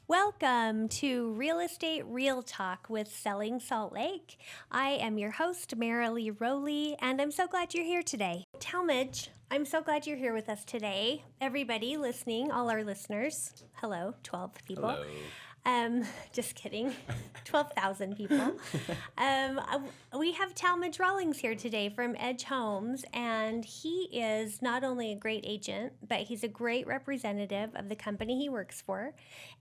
Welcome to Real Estate Real Talk with Selling Salt Lake. I am your host, Marilee Rowley, and I'm so glad you're here today. Talmadge, I'm so glad you're here with us today. Everybody listening, all our listeners, hello, 12 people. Hello. Just kidding, 12,000 people. We have Talmadge Rawlings here today from Edge Homes, and he is not only a great agent, but he's a great representative of the company he works for,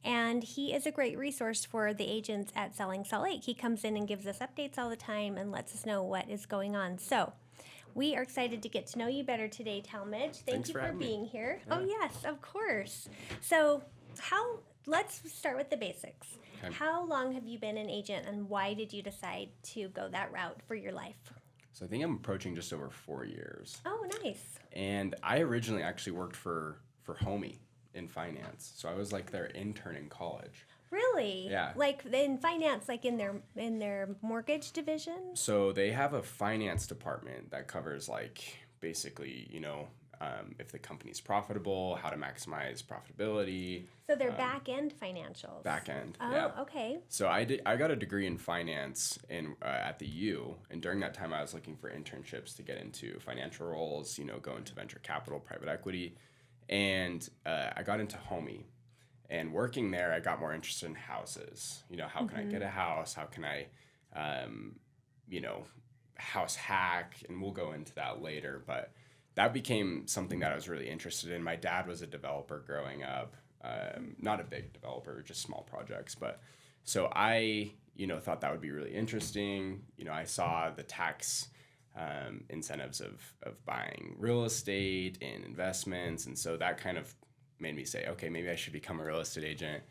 and he is a great resource for the agents at Selling Salt Lake. He comes in and gives us updates all the time and lets us know what is going on. So we are excited to get to know you better today, Talmadge. Thank you for being here. Yeah. Oh, yes, of course. So let's start with the basics. Okay. How long have you been an agent, and why did you decide to go that route for your life? So I think I'm approaching just over 4 years. Oh, nice. And I originally actually worked for Homey in finance. So I was like their intern in college. Really? Yeah. Like in finance, like in their mortgage division? So they have a finance department that covers basically, if the company's profitable, how to maximize profitability. So they're back-end financials. Back-end, oh, yeah. Okay. So I got a degree in finance at the U, and during that time I was looking for internships to get into financial roles, go into venture capital, private equity, and I got into Homey. And working there, I got more interested in houses. How can I get a house? How can I, house hack? And we'll go into that later, but that became something that I was really interested in. My dad was a developer growing up, not a big developer, just small projects. But so I, thought that would be really interesting. I saw the tax incentives of buying real estate and investments. And so that kind of made me say, okay, maybe I should become a real estate agent,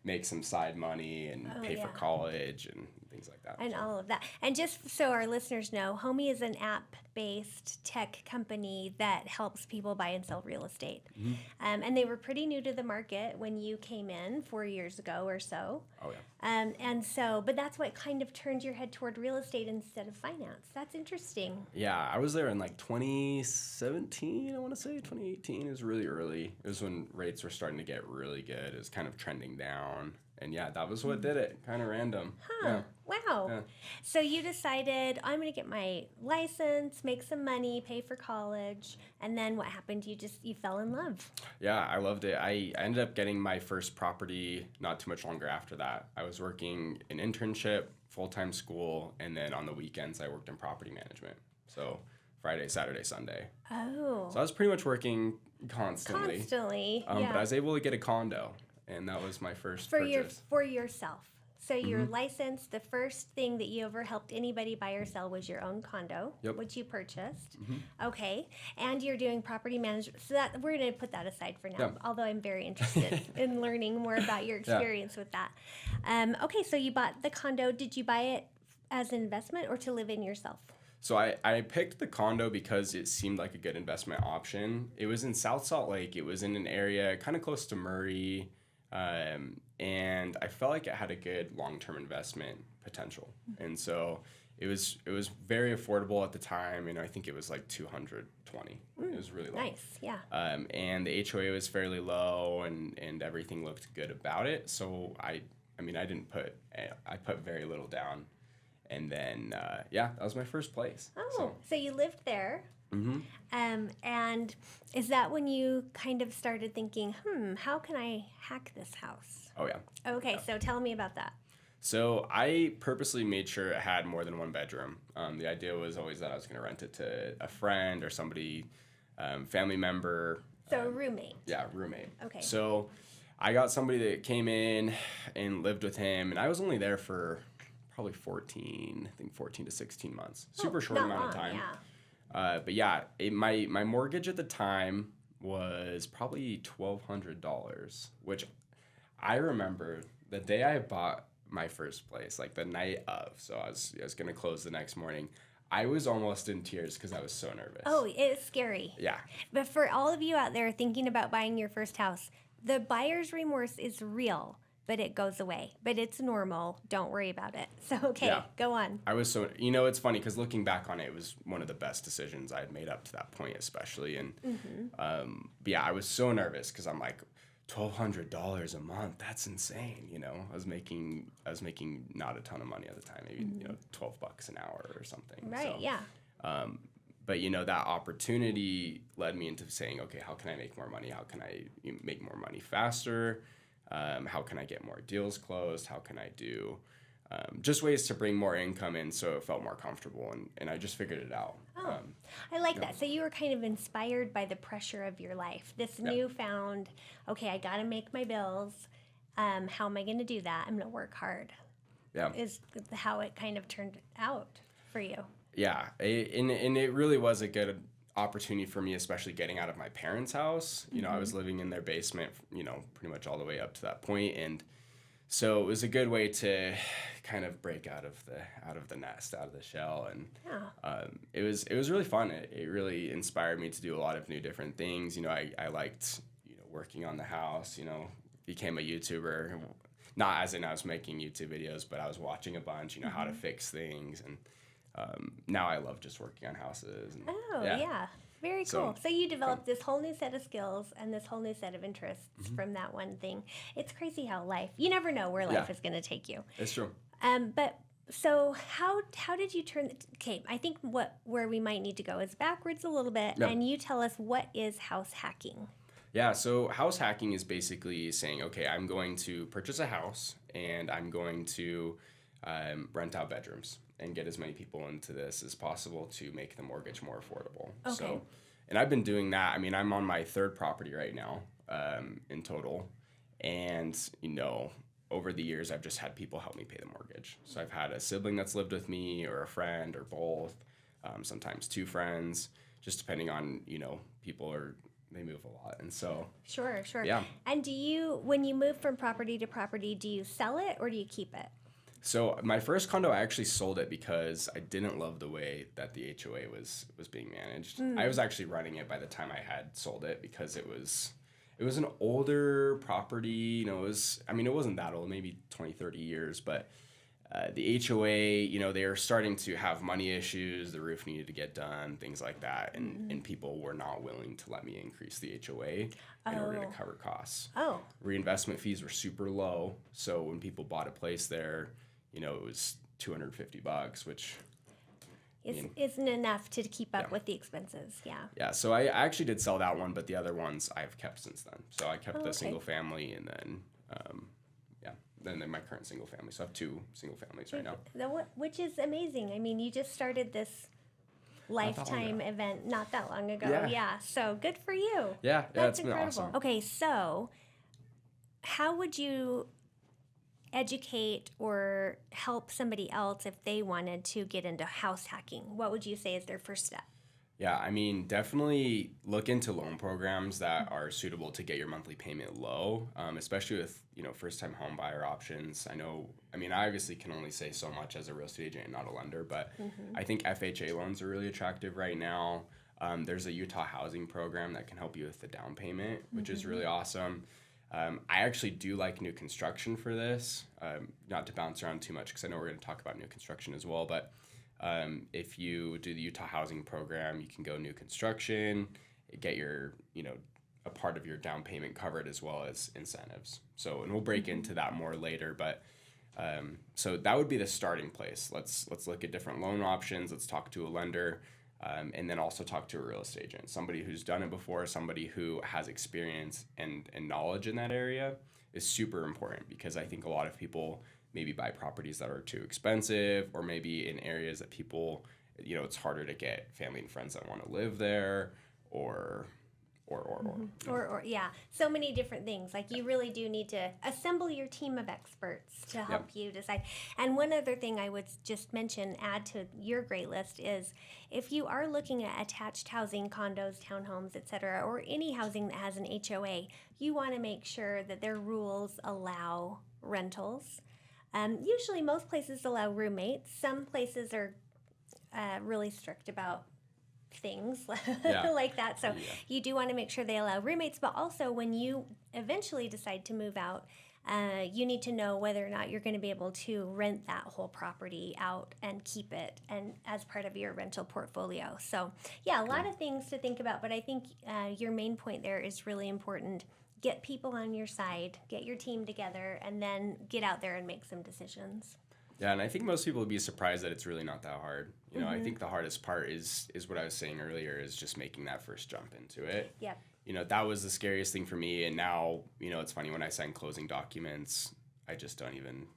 make some side money and pay for college and things like that. And all of that. And just so our listeners know, Homey is an app-based tech company that helps people buy and sell real estate. Mm-hmm. And they were pretty new to the market when you came in 4 years ago or so. Oh, yeah. But that's what kind of turned your head toward real estate instead of finance. That's interesting. Yeah, I was there in 2017, I want to say. 2018 is really early. It was when rates were starting to get really good. It was kind of trending down. And yeah, that was what did it. Kind of random. Huh. Yeah. Wow. Yeah. So you decided, I'm going to get my license, make some money, pay for college. And then what happened? You fell in love. Yeah, I loved it. I ended up getting my first property not too much longer after that. I was working an internship, full-time school, and then on the weekends I worked in property management. So Friday, Saturday, Sunday. Oh. So I was pretty much working constantly. Yeah. But I was able to get a condo. And that was my first purchase. For yourself. So your license, the first thing that you ever helped anybody buy or sell was your own condo, which you purchased. Mm-hmm. Okay. And you're doing property management. So that we're going to put that aside for now, although I'm very interested in learning more about your experience with that. Okay, so you bought the condo. Did you buy it as an investment or to live in yourself? So I picked the condo because it seemed like a good investment option. It was in South Salt Lake. It was in an area kind of close to Murray. And I felt like it had a good long-term investment potential. And so it was very affordable at the time. I think it was like $220. It was really low. Nice, yeah. And the HOA was fairly low and everything looked good about it. So I put very little down. And then, that was my first place. Oh, so you lived there. Mm-hmm. And is that when you kind of started thinking, how can I hack this house? Oh, yeah. Okay, yeah. So tell me about that. So I purposely made sure it had more than one bedroom. The idea was always that I was going to rent it to a friend or somebody, family member. So a roommate. Yeah, roommate. Okay. So I got somebody that came in and lived with him, and I was only there for probably 14 to 16 months. Super short amount of time. Yeah. But my mortgage at the time was probably $1,200, which I remember the day I bought my first place, like the night of. So I was going to close the next morning. I was almost in tears because I was so nervous. Oh, it's scary. Yeah. But for all of you out there thinking about buying your first house, the buyer's remorse is real. but it goes away. But it's normal. Don't worry about it. So, okay, Yeah. go on. I was so, it's funny because looking back on it, it was one of the best decisions I had made up to that point, especially. And, but yeah, I was so nervous because I'm like, $1,200 a month, that's insane. I was making not a ton of money at the time, maybe, $12 an hour or something. Right, So, yeah. But, that opportunity led me into saying, okay, how can I make more money? How can I make more money faster? How can I get more deals closed? How can I do just ways to bring more income in so it felt more comfortable? And I just figured it out. Oh, I like that. So you were kind of inspired by the pressure of your life. This newfound, okay, I got to make my bills. How am I going to do that? I'm going to work hard. Yeah. Is how it kind of turned out for you. Yeah. And it really was a good opportunity for me, especially getting out of my parents' house. I was living in their basement, pretty much all the way up to that point. And so it was a good way to kind of break out of the nest, out of the shell. And it was really fun. It really inspired me to do a lot of new different things. I liked, working on the house, became a YouTuber, not as in I was making YouTube videos, but I was watching a bunch, how to fix things. And now I love just working on houses. And, yeah. Very cool. So you developed this whole new set of skills and this whole new set of interests from that one thing. It's crazy how you never know where life is going to take you. It's true. But so how did you turn? Okay, I think where we might need to go is backwards a little bit, and you tell us what is house hacking. Yeah, so house hacking is basically saying, okay, I'm going to purchase a house and I'm going to rent out bedrooms and get as many people into this as possible to make the mortgage more affordable. Okay. So, and I've been doing that. I mean, I'm on my third property right now in total. And, over the years, I've just had people help me pay the mortgage. So I've had a sibling that's lived with me or a friend or both, sometimes two friends, just depending on, people they move a lot. And so. Sure. Yeah. And when you move from property to property, do you sell it or do you keep it? So my first condo, I actually sold it because I didn't love the way that the HOA was being managed. I was actually running it by the time I had sold it because it was an older property. It wasn't that old, maybe 20, 30 years, but the HOA, they were starting to have money issues. The roof needed to get done, things like that. And people were not willing to let me increase the HOA in order to cover costs. Oh. Reinvestment fees were super low. So when people bought a place there, it was $250, which isn't enough to keep up with the expenses. Yeah. Yeah. So I actually did sell that one, but the other ones I've kept since then. So I kept the single family, and then then my current single family. So I have two single families right now. Which is amazing. I mean, you just started this lifetime event not that long ago. Yeah. So good for you. Yeah. That's it's been incredible. awesome. Okay, so how would you educate or help somebody else if they wanted to get into house hacking? What would you say is their first step? Yeah, I mean, definitely look into loan programs that are suitable to get your monthly payment low, especially with, first-time home buyer options. I obviously can only say so much as a real estate agent and not a lender, but I think FHA loans are really attractive right now. There's a Utah housing program that can help you with the down payment, which is really awesome. I actually do like new construction for this, not to bounce around too much because I know we're going to talk about new construction as well, but if you do the Utah housing program, you can go new construction, get your, a part of your down payment covered as well as incentives. So, and we'll break into that more later, but so that would be the starting place. Let's look at different loan options. Let's talk to a lender, and then also talk to a real estate agent, somebody who's done it before, somebody who has experience and knowledge in that area is super important because I think a lot of people maybe buy properties that are too expensive, or maybe in areas that people, it's harder to get family and friends that want to live there, or yeah, so many different things. Like you really do need to assemble your team of experts to help you decide. And one other thing I would just add to your great list is if you are looking at attached housing, condos, townhomes, etc., or any housing that has an HOA, you want to make sure that their rules allow rentals. Usually most places allow roommates. Some places are really strict about things like that. So you do want to make sure they allow roommates, but also when you eventually decide to move out, you need to know whether or not you're going to be able to rent that whole property out and keep it and as part of your rental portfolio. So yeah, a lot of things to think about, but I think your main point there is really important. Get people on your side, get your team together, and then get out there and make some decisions. Yeah, and I think most people would be surprised that it's really not that hard. You know, I think the hardest part is what I was saying earlier, is just making that first jump into it. Yep. You know, that was the scariest thing for me. And now, you know, it's funny, when I sign closing documents, I just don't even,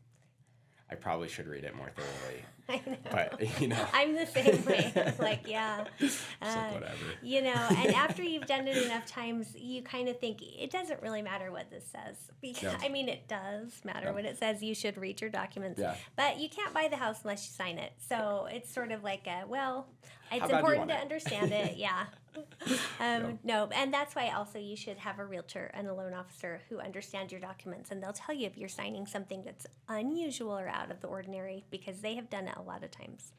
I probably should read it more thoroughly. I know. But, you know. I'm the same way. Like, yeah. It's like, whatever. You know, and after you've done it enough times, you kind of think it doesn't really matter what this says. Because, Yeah. I mean, it does matter Yeah. what it says. You should read your documents. Yeah. But you can't buy the house unless you sign it. So it's sort of like a, well, it's How bad do you important want to it? understand it. Yeah. No, and that's why also you should have a realtor and a loan officer who understand your documents, and they'll tell you if you're signing something that's unusual or out of the ordinary, because they have done it a lot of times.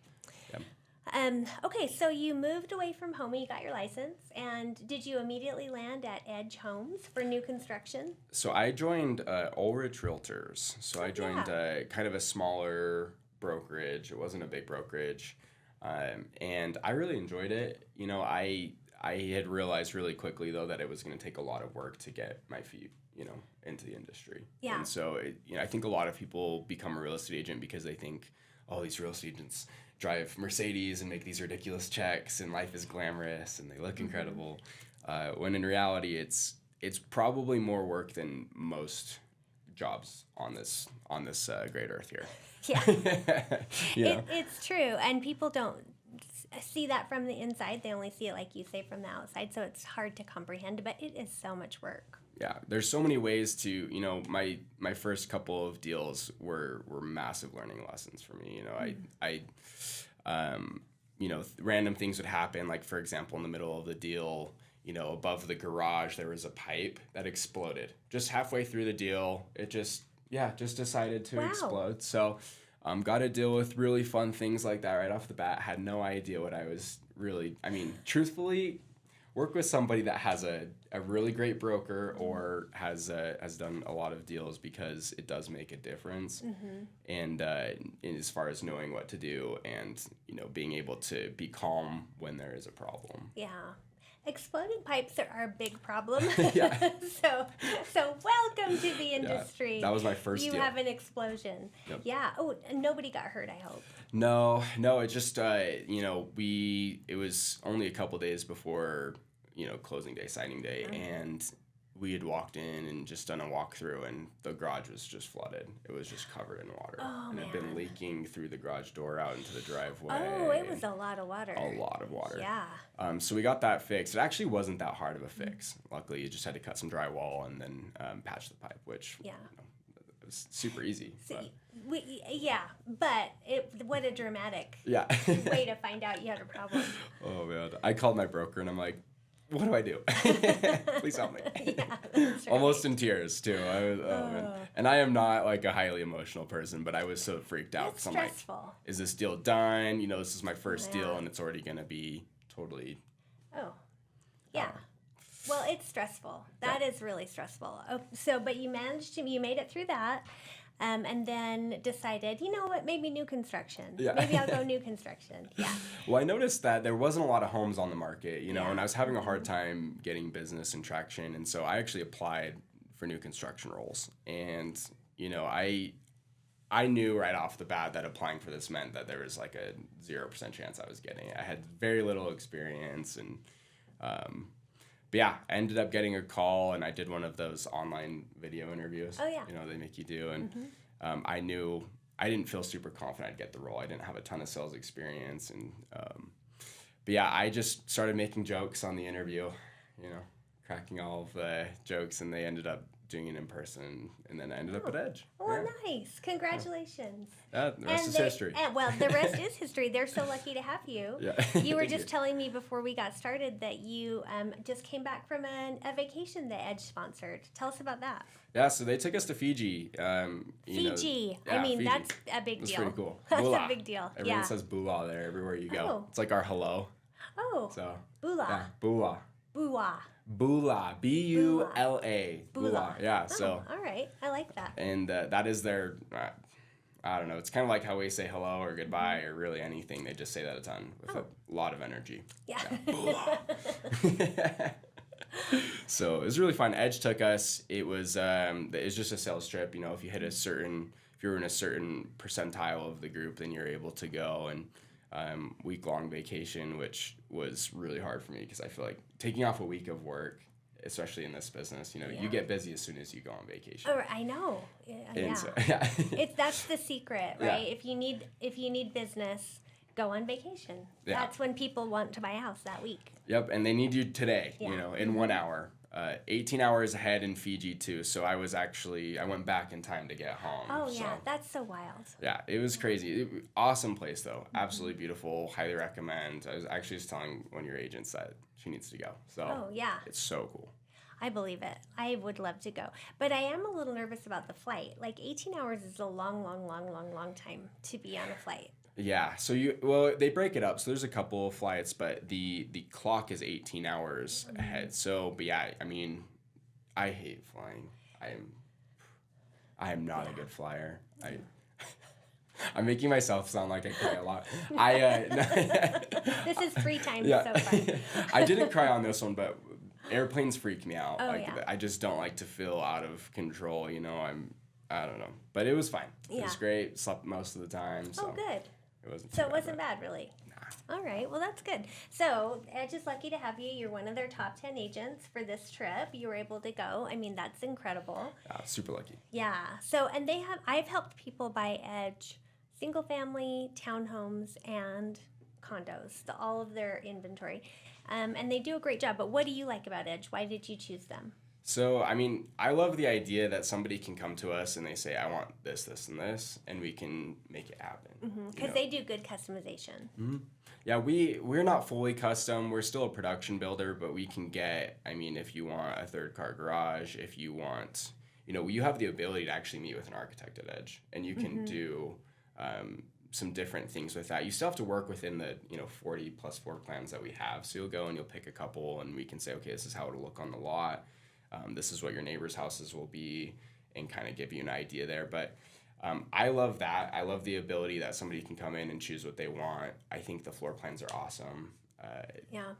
Yeah. Okay, so you moved away from home and you got your license, and did you immediately land at Edge Homes for new construction? So I joined Ulrich Realtors. So I joined kind of a smaller brokerage. It wasn't a big brokerage. And I really enjoyed it. You know, I had realized really quickly, though, that it was going to take a lot of work to get my feet, you know, into the industry. Yeah. And so, you know, I think a lot of people become a real estate agent because they think, oh, these real estate agents drive Mercedes and make these ridiculous checks and life is glamorous and they look incredible. When in reality, it's probably more work than most jobs on this great earth here. Yeah. You know? It's true, and people don't see that from the inside. They only see it, like you say, from the outside, so it's hard to comprehend, but it is so much work. Yeah, there's so many ways to, you know, my first couple of deals were massive learning lessons for me. You know, I you know, random things would happen, like, for example, in the middle of the deal, you know, above the garage, there was a pipe that exploded. Just halfway through the deal, it just decided to explode. So got to deal with really fun things like that right off the bat. Had no idea what I was really, I mean, truthfully, work with somebody that has a really great broker or has done a lot of deals, because it does make a difference. And as far as knowing what to do and, you know, being able to be calm when there is a problem. Yeah. Exploding pipes are a big problem. Yeah. So welcome to the industry. Yeah, that was my first You deal. have an explosion. Yep. Yeah. Oh, nobody got hurt, I hope. No, it just, you know, it was only a couple days before, you know, closing day, signing day, and we had walked in and just done a walkthrough, and the garage was just flooded. It was just covered in water. Oh, and it had been leaking through the garage door out into the driveway. Oh, it was a lot of water. A lot of water. Yeah. So we got that fixed. It actually wasn't that hard of a fix. Luckily, you just had to cut some drywall and then patch the pipe, which Yeah. you know, it was super easy. So, But, but what a dramatic yeah. way to find out you had a problem. Oh, man. I called my broker, and I'm like, what do I do? Please help me. Yeah, that's right. Almost in tears, too. Man. And I am not, like, a highly emotional person, but I was so freaked out. It's 'Cause I'm like, stressful. is this deal done? You know, this is my first Yeah. deal, and it's already going to be totally... Oh, yeah. Well, it's stressful. That is really stressful. Oh, but you made it through that, and then decided, you know what, maybe new construction. Yeah. Maybe I'll go new construction. Yeah. Well, I noticed that there wasn't a lot of homes on the market, you know, Yeah. and I was having a hard time getting business and traction, and so I actually applied for new construction roles. And, you know, I knew right off the bat that applying for this meant that there was like a 0% chance I was getting it. I had very little experience, and but yeah, I ended up getting a call, and I did one of those online video interviews. Oh, yeah. You know, they make you do, and I knew I didn't feel super confident I'd get the role. I didn't have a ton of sales experience, and but yeah, I just started making jokes on the interview, you know, cracking all of the jokes, and they ended up doing it in person, and then I ended up at Edge. Oh, nice. Congratulations. Yeah, the rest is history. Well, the rest is history. They're so lucky to have you. Yeah. You were Thank just you. telling me before we got started that you just came back from a vacation that Edge sponsored. Tell us about that. Yeah, so they took us to Fiji. You know, Fiji. yeah, I mean, Fiji. that's a big It was deal. pretty cool. That's Bula. a big deal. Everyone Yeah. says bula there everywhere you go. Oh. It's like our hello. Oh, So Bula. yeah, bula. Bula. Bula, B-U-L-A. Bula. Yeah. Oh, So, all right. I like that. and that is their. I don't know. It's kind of like how we say hello or goodbye or really anything. They just say that a ton with a lot of energy. Yeah. Bula. So it was really fun. Edge took us. It was just a sales trip. You know, if you hit if you're in a certain percentile of the group, then you're able to go and week-long vacation, which was really hard for me because I feel like taking off a week of work, especially in this business, you know, you get busy as soon as you go on vacation. Oh, I know. Yeah. So, That's the secret, right? Yeah. If you need business, go on vacation. Yeah. That's when people want to buy a house that week. Yep, and they need you today, Yeah. you know, in 1 hour. 18 hours ahead in Fiji too, so I went back in time to get home. Oh so. yeah, that's so wild. Yeah, it was crazy. Awesome place though, absolutely beautiful. Highly recommend. I was actually just telling one of your agents that she needs to go. So Oh yeah, it's so cool. I believe it. I would love to go, but I am a little nervous about the flight. Like 18 hours is a long time to be on a flight. Yeah, so they break it up. So there's a couple of flights, but the clock is 18 hours ahead. So, but yeah, I mean, I hate flying. I am not a good flyer. I'm making myself sound like I cry a lot. This is free time Yeah. so far. I didn't cry on this one, but airplanes freak me out. Oh, like yeah. I just don't like to feel out of control. You know, I don't know, but it was fine. It was Yeah. great. Slept most of the time. So Oh, good. It wasn't. So too it wasn't bad, really. Nah. All right. Well, that's good. So Edge is lucky to have you. You're one of their top 10 agents for this trip. You were able to go. I mean, that's incredible. Super lucky. Yeah. So, and I've helped people buy Edge single family, townhomes, and condos, all of their inventory. And they do a great job. But what do you like about Edge? Why did you choose them? So, I mean, I love the idea that somebody can come to us and they say, I want this, this, and this, and we can make it happen. Because they do good customization. Yeah, we're not fully custom. We're still a production builder, but we can get, I mean, if you want a third car garage, if you want, you know, you have the ability to actually meet with an architect at Edge, and you can do some different things with that. You still have to work within the, 40 plus floor plans that we have. So you'll go and you'll pick a couple, and we can say, okay, this is how it'll look on the lot. This is what your neighbors' houses will be, and kind of give you an idea there. But I love that. I love the ability that somebody can come in and choose what they want. I think the floor plans are awesome.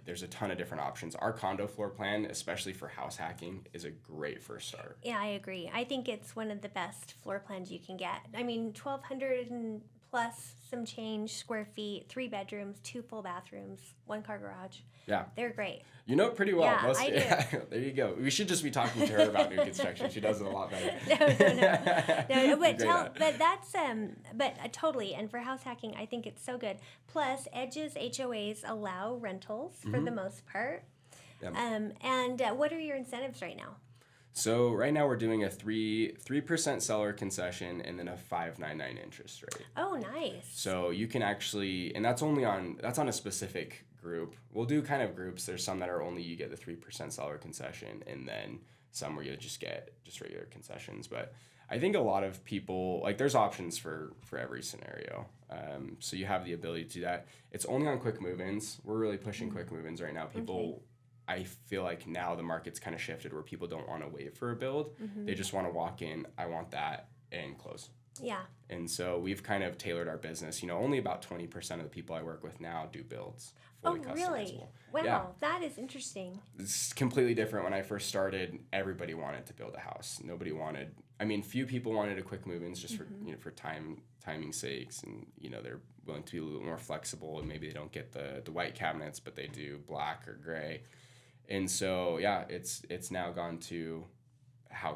There's a ton of different options. Our condo floor plan, especially for house hacking, is a great first start. Yeah, I agree. I think it's one of the best floor plans you can get. I mean, 1,200 and plus some change square feet, 3 bedrooms, 2 full bathrooms, 1 car garage. Yeah. They're great. You know it pretty well. Yeah, I do. There you go. We should just be talking to her about new construction. She does it a lot better. No, but Great at it. Totally. And for house hacking, I think it's so good. Plus, Edge's HOAs allow rentals for the most part. Yep. And what are your incentives right now? So right now we're doing a 3% seller concession and then a 5.99 interest rate. Oh, nice. So you can actually, and that's on a specific group. We'll do kind of groups. There's some that are only you get the 3% seller concession, and then some where you just get just regular concessions. But I think a lot of people, like, there's options for every scenario. So you have the ability to do that. It's only on quick move-ins. We're really pushing quick move-ins right now. People, I feel like now the market's kind of shifted where people don't want to wait for a build. They just want to walk in, I want that, and close. Yeah. And so we've kind of tailored our business. Only about 20% of the people I work with now do builds. Oh, really? Wow, Yeah. that is interesting. It's completely different. When I first started, everybody wanted to build a house. Nobody wanted, few people wanted a quick move-ins just for timing sakes, and they're willing to be a little more flexible, and maybe they don't get the white cabinets, but they do black or gray. And so, yeah, it's now gone to how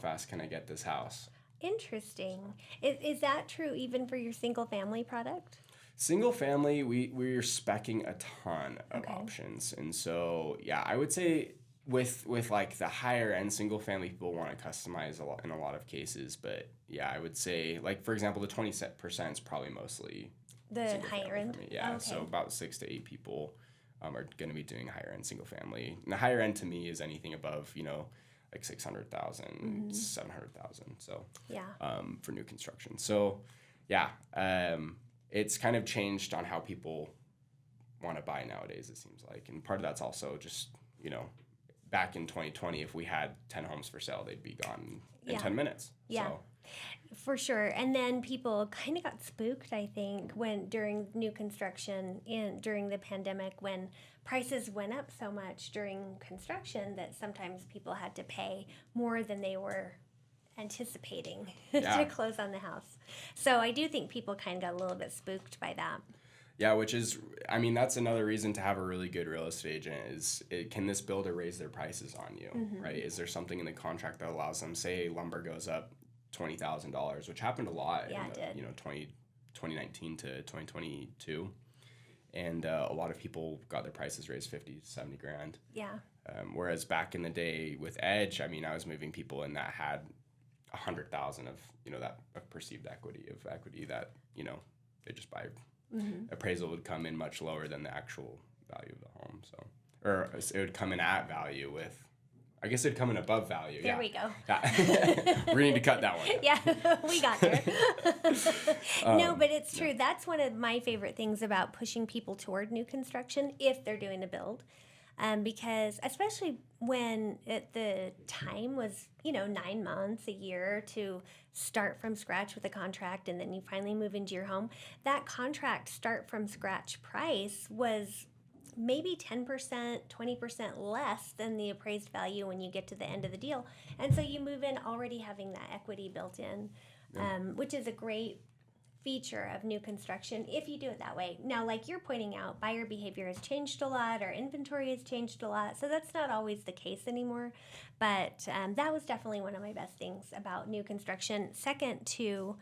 fast can I get this house? Interesting. Is that true even for your single family product? Single family, we're speccing a ton of options. And so, yeah, I would say with like the higher end single family, people want to customize a lot in a lot of cases. But yeah, I would say, like, for example, the 20% is probably mostly the higher end. Yeah, okay. So about 6 to 8 people are going to be doing higher end single family. And the higher end to me is anything above, like 600,000, 700,000. So yeah, for new construction. So yeah, it's kind of changed on how people want to buy nowadays, it seems like. And part of that's also just back in 2020, if we had 10 homes for sale, they'd be gone in Yeah. 10 minutes. Yeah. So, For sure. And then people kind of got spooked, I think, when during new construction during the pandemic, when prices went up so much during construction that sometimes people had to pay more than they were anticipating Yeah. to close on the house. So I do think people kind of got a little bit spooked by that. yeah, which is, I mean, that's another reason to have a really good real estate agent is can this builder raise their prices on you, right? Is there something in the contract that allows them, say lumber goes up $20,000, which happened a lot Yeah, in it did. 2019 to 2022. And a lot of people got their prices raised 50, 70 grand. Yeah. Whereas back in the day with Edge, I mean, I was moving people in that had 100,000 of, that of perceived equity that, they just buy. Appraisal would come in much lower than the actual value of the home. So, or it would come in at value with, I guess it'd come in above value. There we go. Yeah. We need to cut that one. Yeah, we got there. No, but it's true. That's one of my favorite things about pushing people toward new construction if they're doing a build. Because especially when at the time was, 9 months, a year to start from scratch with a contract and then you finally move into your home, that contract start from scratch price was maybe 10%, 20% less than the appraised value when you get to the end of the deal. And so you move in already having that equity built in, which is a great feature of new construction if you do it that way. Now, like you're pointing out, buyer behavior has changed a lot, our inventory has changed a lot, so that's not always the case anymore. But that was definitely one of my best things about new construction. Second to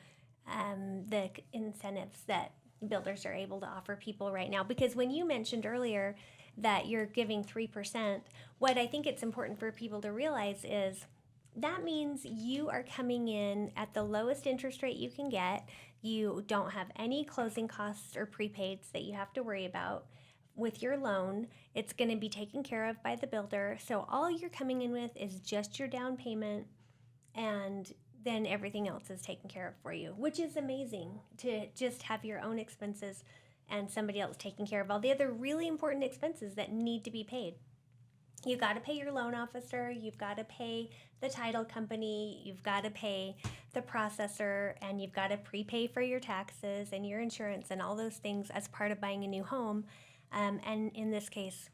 the incentives that builders are able to offer people right now. Because when you mentioned earlier that you're giving 3%, what I think it's important for people to realize is that means you are coming in at the lowest interest rate you can get. You don't have any closing costs or prepaids that you have to worry about with your loan. It's going to be taken care of by the builder. So all you're coming in with is just your down payment, and then everything else is taken care of for you, which is amazing to just have your own expenses and somebody else taking care of all the other really important expenses that need to be paid. You got to pay your loan officer, you've got to pay the title company, you've got to pay the processor, and you've got to prepay for your taxes and your insurance and all those things as part of buying a new home. And in this case,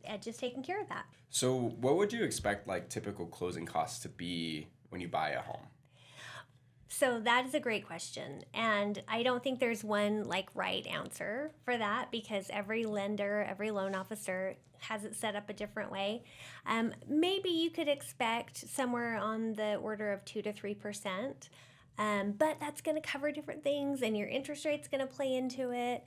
Edge is taking care of that. So what would you expect like typical closing costs to be when you buy a home? So that is a great question. And I don't think there's one right answer for that, because every lender, every loan officer has it set up a different way. Maybe you could expect somewhere on the order of 2 to 3%, but that's going to cover different things, and your interest rate's going to play into it.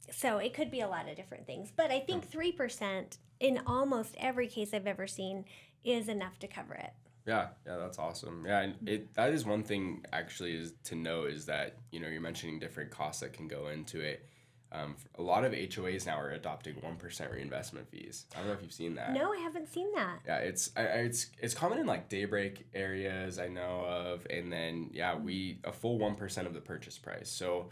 So it could be a lot of different things. But I think 3% in almost every case I've ever seen is enough to cover it. Yeah, that's awesome. Yeah, and that is one thing actually is to know is that, you're mentioning different costs that can go into it. A lot of HOAs now are adopting 1% reinvestment fees. I don't know if you've seen that. No, I haven't seen that. Yeah, it's common in like Daybreak areas I know of, and then a full 1% of the purchase price. So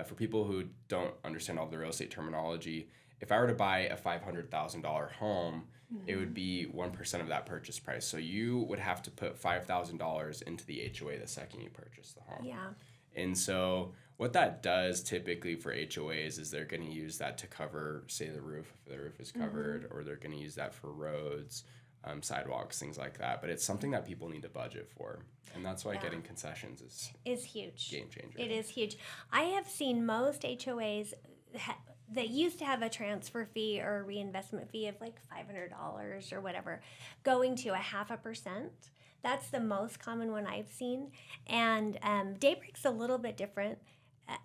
for people who don't understand all the real estate terminology, if I were to buy a $500,000 home, it would be 1% of that purchase price. So you would have to put $5,000 into the HOA the second you purchase the home. Yeah. And so what that does typically for HOAs is they're going to use that to cover, say, the roof, if the roof is covered, or they're going to use that for roads, sidewalks, things like that. But it's something that people need to budget for. And that's why getting concessions is huge. Game changer. It is huge. I have seen most HOAs that used to have a transfer fee or a reinvestment fee of like $500 or whatever, going to 0.5%. That's the most common one I've seen. And Daybreak's a little bit different,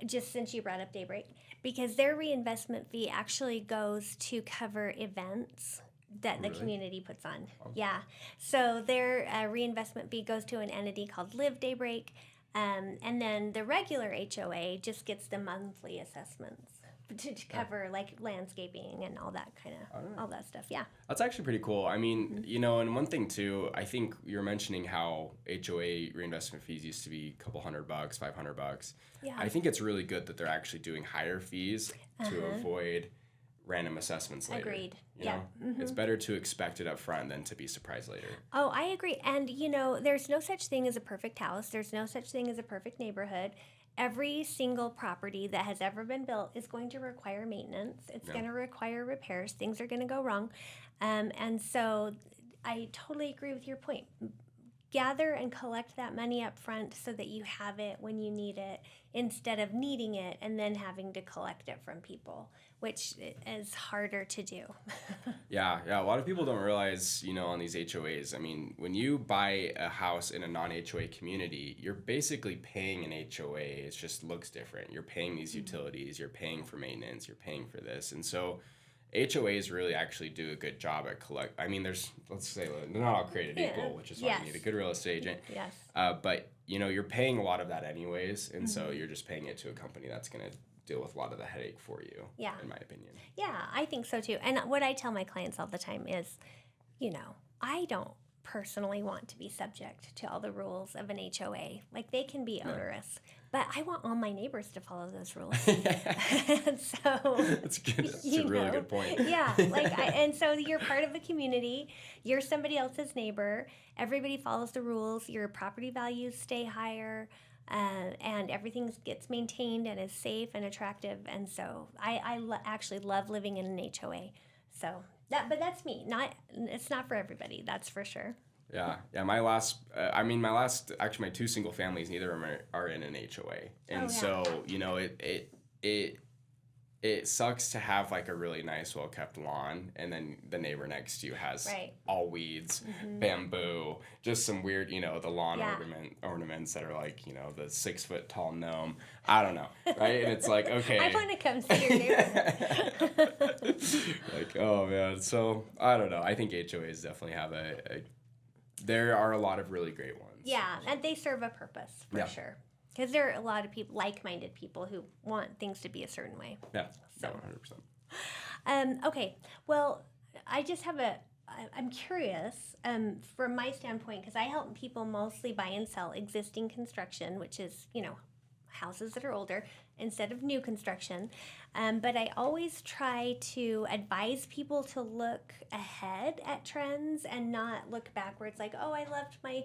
just since you brought up Daybreak, because their reinvestment fee actually goes to cover events that the community puts on. Oh. Yeah. So their reinvestment fee goes to an entity called Live Daybreak. And then the regular HOA just gets the monthly assessments to cover like landscaping and all that kind of all that stuff. Yeah. That's actually pretty cool. I mean, and one thing too, I think you're mentioning how HOA reinvestment fees used to be a couple $100, $500. Yeah. I think it's really good that they're actually doing higher fees to avoid random assessments later. Agreed. You Yeah. know? It's better to expect it up front than to be surprised later. Oh, I agree. And, there's no such thing as a perfect house. There's no such thing as a perfect neighborhood. Every single property that has ever been built is going to require maintenance. It's Yeah. going to require repairs. Things are going to go wrong. And so I totally agree with your point. Gather and collect that money up front so that you have it when you need it instead of needing it and then having to collect it from people, which is harder to do. Yeah. A lot of people don't realize, on these HOAs, I mean, when you buy a house in a non-HOA community, you're basically paying an HOA. It just looks different. You're paying these utilities, you're paying for maintenance, you're paying for this. And so HOAs really actually do a good job at I mean, let's say, they're not all created equal, which is why you need a good real estate agent. Yes. But, you're paying a lot of that anyways. And so you're just paying it to a company that's going to deal with a lot of the headache for you, in my opinion. Yeah, I think so too. And what I tell my clients all the time is, I don't personally want to be subject to all the rules of an HOA. Like, they can be onerous, but I want all my neighbors to follow those rules. And so That's good. That's a really good point. Yeah, and so you're part of the community. You're somebody else's neighbor. Everybody follows the rules. Your property values stay higher. And everything gets maintained and is safe and attractive. And so I actually love living in an HOA. So but that's me. It's not for everybody. That's for sure. Yeah. Actually, my two single families, neither of them are in an HOA, and so it sucks to have like a really nice, well kept lawn, and then the neighbor next to you has all weeds, bamboo, just some weird, the lawn ornaments that are like, the 6 foot tall gnome. I don't know, right? And it's like, okay, I want to come see your neighbor. Like, oh man. So I don't know. I think HOAs definitely have there are a lot of really great ones. Yeah, and they serve a purpose for sure. Because there are a lot of people, like-minded people, who want things to be a certain way. Yeah, so 100%. Okay, well, I just have I'm curious from my standpoint, because I help people mostly buy and sell existing construction, which is, houses that are older, instead of new construction. But I always try to advise people to look ahead at trends and not look backwards, like, oh, I left my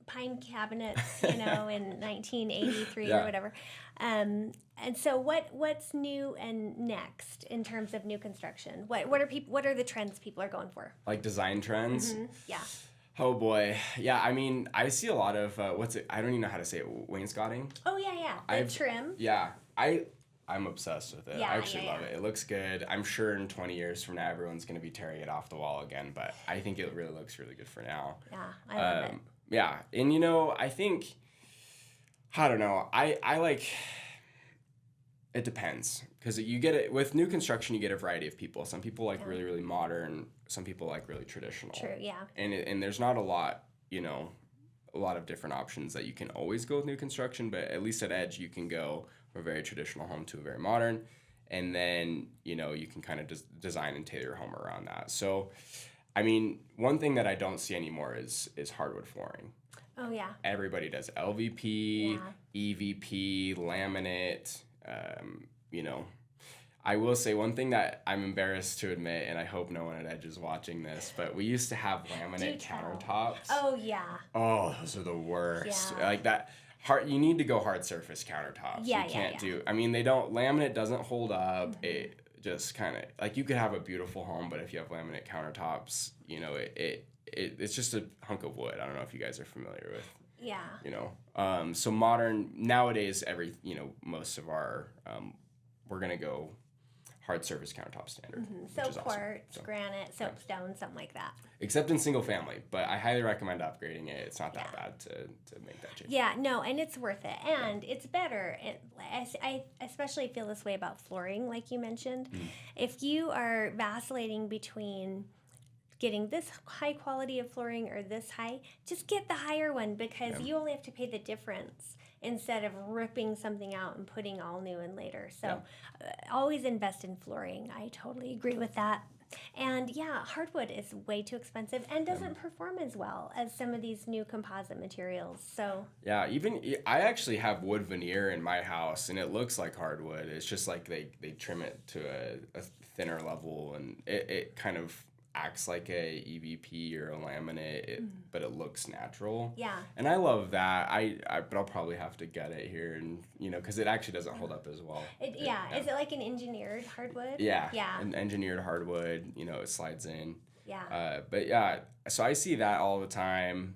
pine cabinets, in 1983 or whatever. And so what's new and next in terms of new construction? What are the trends people are going for? Like design trends? Mm-hmm. Yeah. Oh boy. Yeah, I mean, I see a lot of I don't even know how to say it, wainscoting. Oh yeah. The trim. Yeah. I'm obsessed with it. I actually love it. It looks good. I'm sure in 20 years from now everyone's going to be tearing it off the wall again, but I think it really looks really good for now. Yeah, I love it. Yeah, and I think, I don't know, I like, it depends, because you get it, with new construction you get a variety of people. Some people like really, really modern, some people like really traditional. True, yeah. And there's not a lot, a lot of different options that you can always go with new construction, but at least at Edge you can go from a very traditional home to a very modern, and then, you can kind of design and tailor your home around that. So, I mean, one thing that I don't see anymore is hardwood flooring. Oh, yeah. Everybody does LVP, EVP, laminate. I will say one thing that I'm embarrassed to admit, and I hope no one at Edge is watching this, but we used to have laminate countertops. Oh, yeah. Oh, those are the worst. Yeah. Like that. You need to go hard surface countertops. Yeah, you can't do. I mean, laminate doesn't hold up. Mm-hmm. It just kind of like, you could have a beautiful home, but if you have laminate countertops, it's just a hunk of wood. I don't know if you guys are familiar with. Yeah. So modern nowadays, most of our we're gonna go hard surface countertop standard. Mm-hmm. So quartz, granite, soapstone, something like that. Except in single family, but I highly recommend upgrading it. It's not that bad to make that change. Yeah, no, and it's worth it, and it's better. And I especially feel this way about flooring, like you mentioned. Mm. If you are vacillating between getting this high quality of flooring or this high, just get the higher one, because you only have to pay the difference instead of ripping something out and putting all new in later. So always invest in flooring. I totally agree with that. And yeah, hardwood is way too expensive and doesn't perform as well as some of these new composite materials. So Yeah, I actually have wood veneer in my house, and it looks like hardwood. It's just like they trim it to a thinner level, and it kind of acts like a EVP or a laminate, but it looks natural. yeah. And I love that. But I'll probably have to get it here, and because it actually doesn't hold up as well. Yeah. Is it like an engineered hardwood? Yeah. Yeah. An engineered hardwood. It slides in. Yeah. But yeah, so I see that all the time.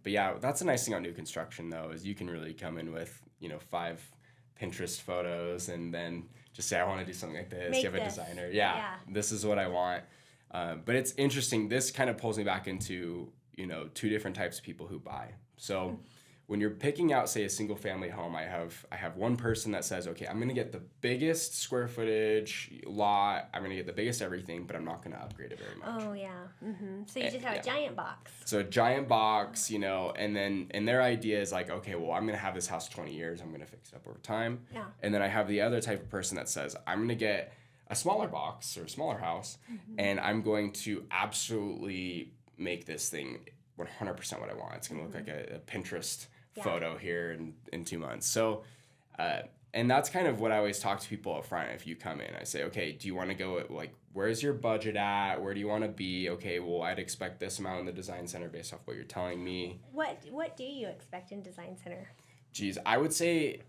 But yeah, that's the nice thing about new construction though, is you can really come in with 5 Pinterest photos and then just say, I want to do something like this. Make You have a this. designer. Yeah, this is what I want. But it's interesting. This kind of pulls me back into 2 different types of people who buy. So when you're picking out, say, a single family home, I have one person that says, okay, I'm going to get the biggest square footage lot. I'm going to get the biggest everything, but I'm not going to upgrade it very much. Oh yeah. So you just have a giant box. So a giant box, and their idea is like, okay, well, I'm going to have this house 20 years. I'm going to fix it up over time. Yeah. And then I have the other type of person that says, I'm going to get a smaller box or a smaller house, and I'm going to absolutely make this thing 100% what I want. It's going to look like a Pinterest photo here in 2 months. So, and that's kind of what I always talk to people up front. If you come in, I say, okay, do you want to go at, like, where's your budget at? Where do you want to be? Okay, well, I'd expect this amount in the design center based off what you're telling me. What do you expect in design center? Geez, I would say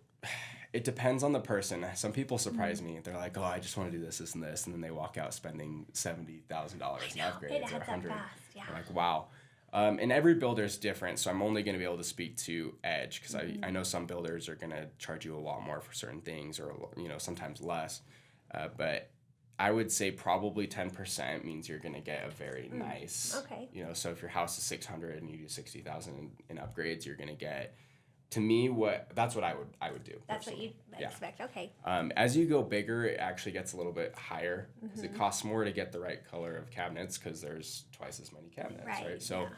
it depends on the person. Some people surprise me. They're like, oh, I just want to do this, this, and this. And then they walk out spending $70,000 in upgrades It or adds up $100,000. fast. Yeah. I'm like, wow. And every builder is different, so I'm only going to be able to speak to Edge because I know some builders are going to charge you a lot more for certain things, or sometimes less. But I would say probably 10% means you're going to get a very nice. Okay. So if your house is 600 and you do 60,000 in upgrades, you're going to get. To me, that's what I would do. That's personally. what you'd expect. Okay. As you go bigger, it actually gets a little bit higher because it costs more to get the right color of cabinets because there's twice as many cabinets, right? So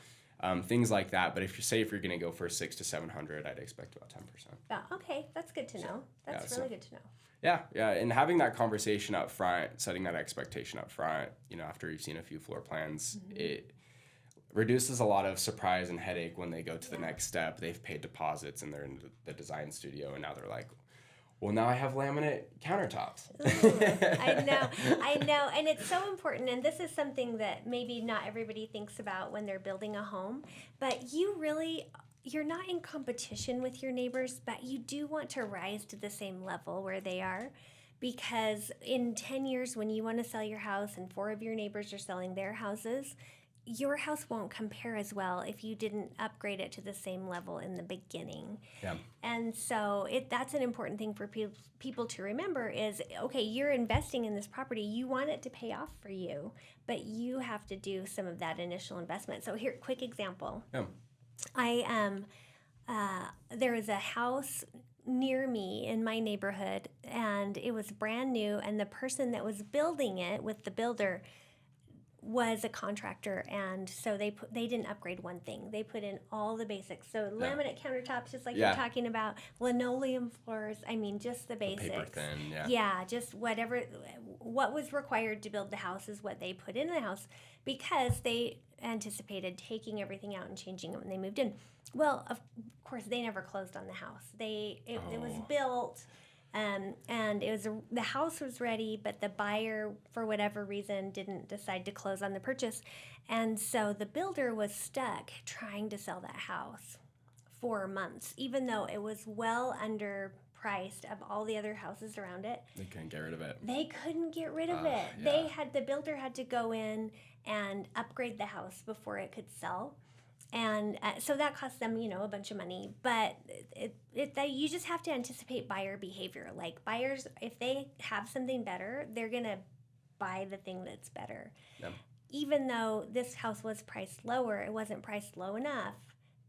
things like that. But if you're going to go for 600 to 700, I'd expect about 10%. Yeah. Okay, that's good to know. That's really good to know. Yeah, and having that conversation up front, setting that expectation up front, after you've seen a few floor plans, it reduces a lot of surprise and headache when they go to the next step. They've paid deposits and they're in the design studio, and now they're like, well, now I have laminate countertops. Ooh, I know. And it's so important. And this is something that maybe not everybody thinks about when they're building a home, but you're not in competition with your neighbors, but you do want to rise to the same level where they are. Because in 10 years, when you want to sell your house and 4 of your neighbors are selling their houses, your house won't compare as well if you didn't upgrade it to the same level in the beginning. Yeah. And so that's an important thing for people to remember is, okay, you're investing in this property. You want it to pay off for you, but you have to do some of that initial investment. So here, quick example. Yeah. There was a house near me in my neighborhood, and it was brand new, and the person that was building it with the builder was a contractor, and so they didn't upgrade one thing. They put in all the basics. So laminate countertops, just like you're talking about, linoleum floors. I mean, just the basics. Paper thin, Yeah, just what was required to build the house is what they put in the house because they anticipated taking everything out and changing it when they moved in. Well, of course, they never closed on the house. It was built. And the house was ready, but the buyer, for whatever reason, didn't decide to close on the purchase. And so the builder was stuck trying to sell that house for months, even though it was well underpriced of all the other houses around it. They couldn't get rid of it. They couldn't get rid of it. Yeah. The builder had to go in and upgrade the house before it could sell. And so that cost them, a bunch of money. But you just have to anticipate buyer behavior. Like buyers, if they have something better, they're going to buy the thing that's better. Yeah. Even though this house was priced lower, it wasn't priced low enough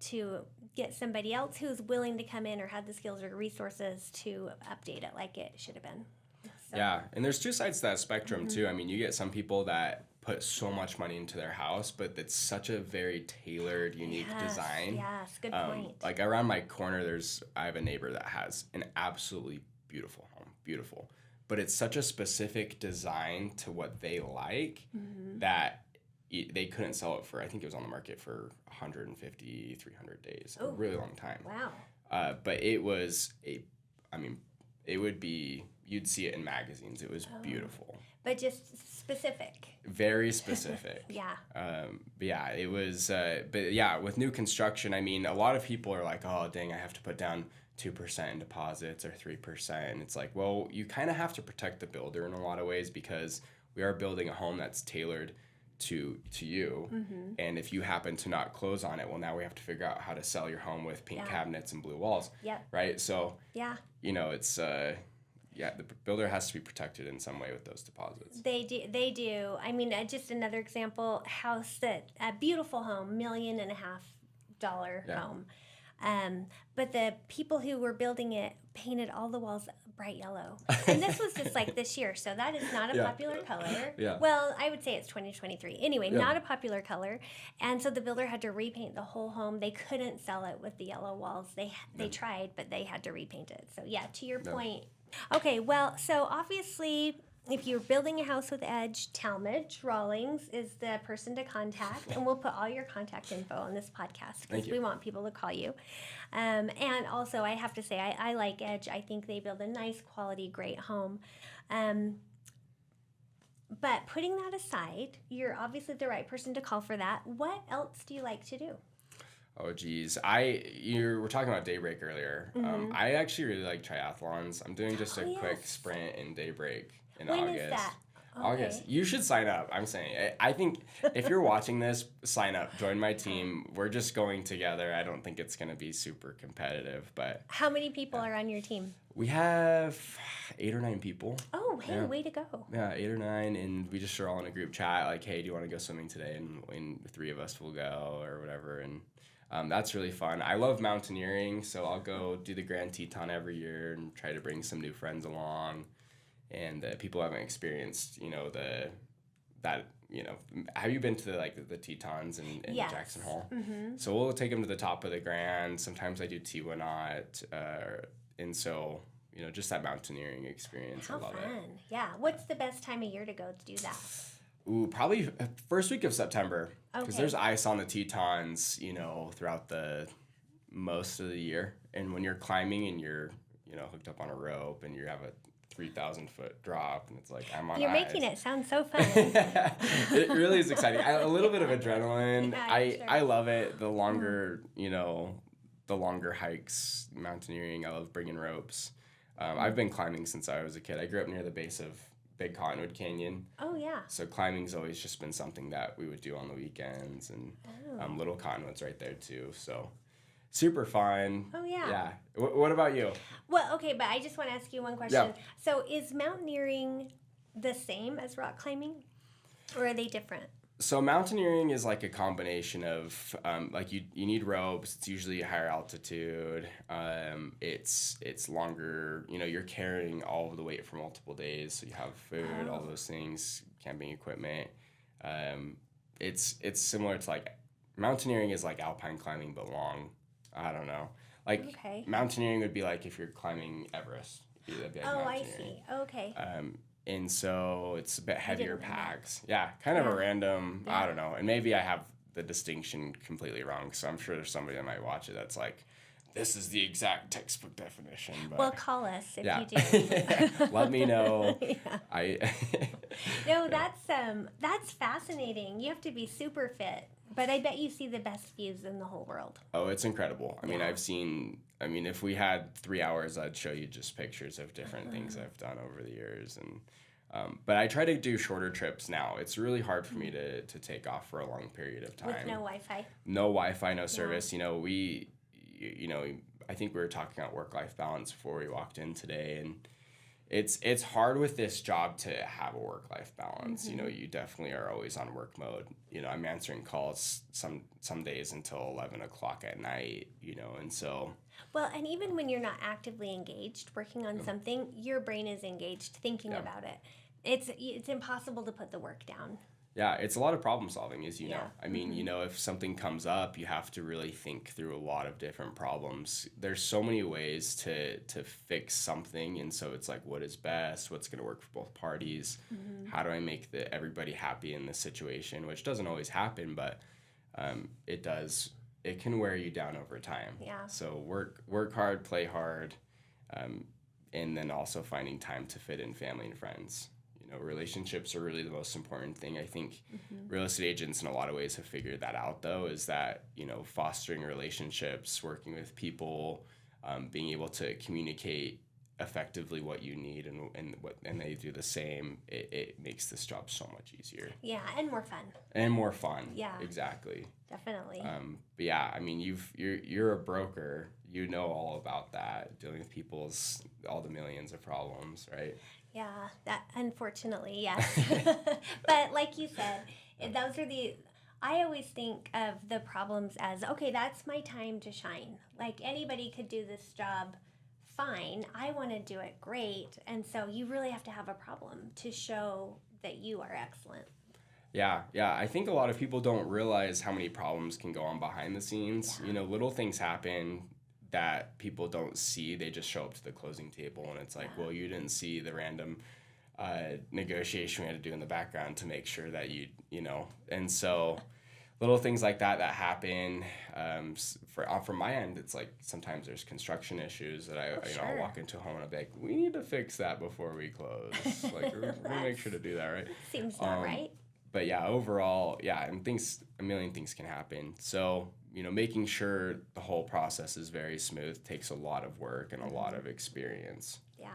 to get somebody else who's willing to come in or had the skills or resources to update it like it should have been. So. Yeah, and there's 2 sides to that spectrum, too. I mean, you get some people that put so much money into their house, but it's such a very tailored, unique design. Yes, good point. Like around my corner, I have a neighbor that has an absolutely beautiful home, beautiful. but it's such a specific design to what they like that they couldn't sell it for, I think it was on the market for 150, 300 days, a really long time. Wow. But it was it would be, you'd see it in magazines. It was beautiful. But just specific. Very specific. Yeah. But yeah, it was, but yeah, with new construction, I mean, a lot of people are like, oh, dang, I have to put down 2% in deposits or 3%. And it's like, well, you kind of have to protect the builder in a lot of ways because we are building a home that's tailored to you. And if you happen to not close on it, well, now we have to figure out how to sell your home with pink cabinets and blue walls. Right? So, it's, the builder has to be protected in some way with those deposits. They do. I mean, just another example, a beautiful home, $1.5 million home. But the people who were building it painted all the walls bright yellow. And this was just like this year, so that is not a popular color. Well, I would say it's 2023. Anyway, not a popular color. And so the builder had to repaint the whole home. They couldn't sell it with the yellow walls. They tried, but they had to repaint it. So yeah, to your point. Okay, well, so obviously, if you're building a house with Edge, Talmadge Rawlings is the person to contact, and we'll put all your contact info on this podcast because we want people to call you. And also, I have to say, I like Edge. I think they build a nice, quality, great home. But putting that aside, you're obviously the right person to call for that. What else do you like to do? Oh, geez. You were talking about Daybreak earlier. I actually really like triathlons. I'm doing just a quick sprint in Daybreak in August. When is that? Okay. August. You should sign up. I'm saying. I think if you're watching this, sign up. Join my team. We're just going together. I don't think it's going to be super competitive, but... How many people are on your team? We have 8 or 9 people. Oh, hey, way to go. Yeah, 8 or 9, and we just are all in a group chat, like, hey, do you want to go swimming today? And the 3 of us will go or whatever, and... that's really fun. I love mountaineering, so I'll go do the Grand Teton every year and try to bring some new friends along. And people haven't experienced, have you been to the Tetons in Jackson Hole? So we'll take them to the top of the Grand. Sometimes I do Tiwanaut, and so just that mountaineering experience. How I love fun. it. Yeah. What's the best time of year to go to do that? Ooh, probably first week of September, because Okay. there's ice on the Tetons, throughout the most of the year. And when you're climbing and you're, hooked up on a rope and you have a 3,000-foot drop, and it's like I'm on You're ice. making it sound so fun. It really is exciting. A little bit of adrenaline. Yeah, I love it. The longer, the longer hikes, mountaineering. I love bringing ropes. I've been climbing since I was a kid. I grew up near the base of Big Cottonwood Canyon. Oh, yeah. So climbing's always just been something that we would do on the weekends, and Little Cottonwood's right there too. So super fun. Oh, yeah. Yeah. What about you? Well, okay, but I just want to ask you one question. Yeah. So is mountaineering the same as rock climbing, or are they different? So mountaineering is like a combination of you need ropes. It's usually higher altitude. It's longer. You're carrying all of the weight for multiple days. So you have food, all those things, camping equipment. It's similar to mountaineering is like alpine climbing but long. I don't know. Mountaineering would be like if you're climbing Everest. That'd be like I see. Okay. And so it's a bit heavier packs. Yeah, kind of a random, I don't know. And maybe I have the distinction completely wrong, so I'm sure there's somebody that might watch it that's like, this is the exact textbook definition. But well, call us if you do. Let me know. No, that's fascinating. You have to be super fit. But I bet you see the best views in the whole world. Oh, it's incredible. I mean, if we had 3 hours, I'd show you just pictures of different things I've done over the years. And but I try to do shorter trips now. It's really hard for me to take off for a long period of time. With no Wi-Fi? No Wi-Fi, no service. I think we were talking about work-life balance before we walked in today, and it's hard with this job to have a work-life balance. You definitely are always on work mode. I'm answering calls some days until 11 o'clock at night, and so. Well, and even when you're not actively engaged working on something, your brain is engaged thinking about it. it's impossible to put the work down. Yeah, it's a lot of problem solving, as you know. Yeah. I mean, if something comes up, you have to really think through a lot of different problems. There's so many ways to fix something, and so it's like, what is best? What's going to work for both parties? How do I make everybody happy in this situation? Which doesn't always happen, but it does. It can wear you down over time. Yeah. So work hard, play hard, and then also finding time to fit in family and friends. Relationships are really the most important thing. I think real estate agents in a lot of ways have figured that out, though, is that, fostering relationships, working with people, being able to communicate effectively what you need and they do the same, it makes this job so much easier. Yeah, and more fun. And more fun. Yeah. Exactly. Definitely. But yeah, I mean, you're a broker. You know all about that, dealing with all the millions of problems, right? Yeah, that unfortunately, yes. But like you said, I always think of the problems as, okay, that's my time to shine. Like anybody could do this job fine. I want to do it great. And so you really have to have a problem to show that you are excellent. Yeah. I think a lot of people don't realize how many problems can go on behind the scenes. Yeah. Little things happen that people don't see. They just show up to the closing table and it's like, well, you didn't see the random negotiation we had to do in the background to make sure that and so little things like that happen. From my end, it's like sometimes there's construction issues that I'll walk into a home and I'll be like, we need to fix that before we close. Like we're gonna make sure to do that, right? Seems not right. But yeah, overall, and a million things can happen. So, making sure the whole process is very smooth takes a lot of work and a lot of experience. Yeah.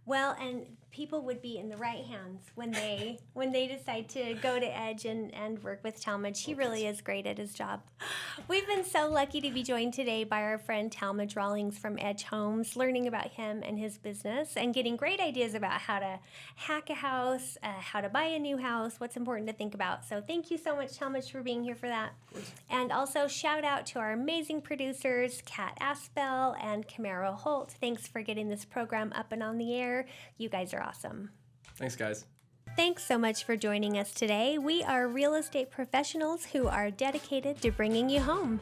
Well, and people would be in the right hands when they decide to go to Edge and work with Talmadge. He really is great at his job. We've been so lucky to be joined today by our friend Talmadge Rawlings from Edge Homes, learning about him and his business and getting great ideas about how to hack a house, how to buy a new house, what's important to think about. So thank you so much, Talmadge, for being here for that. And also shout out to our amazing producers, Kat Aspel and Camaro Holt. Thanks for getting this program up and on the air. You guys are awesome. Thanks, guys. Thanks so much for joining us today. We are real estate professionals who are dedicated to bringing you home.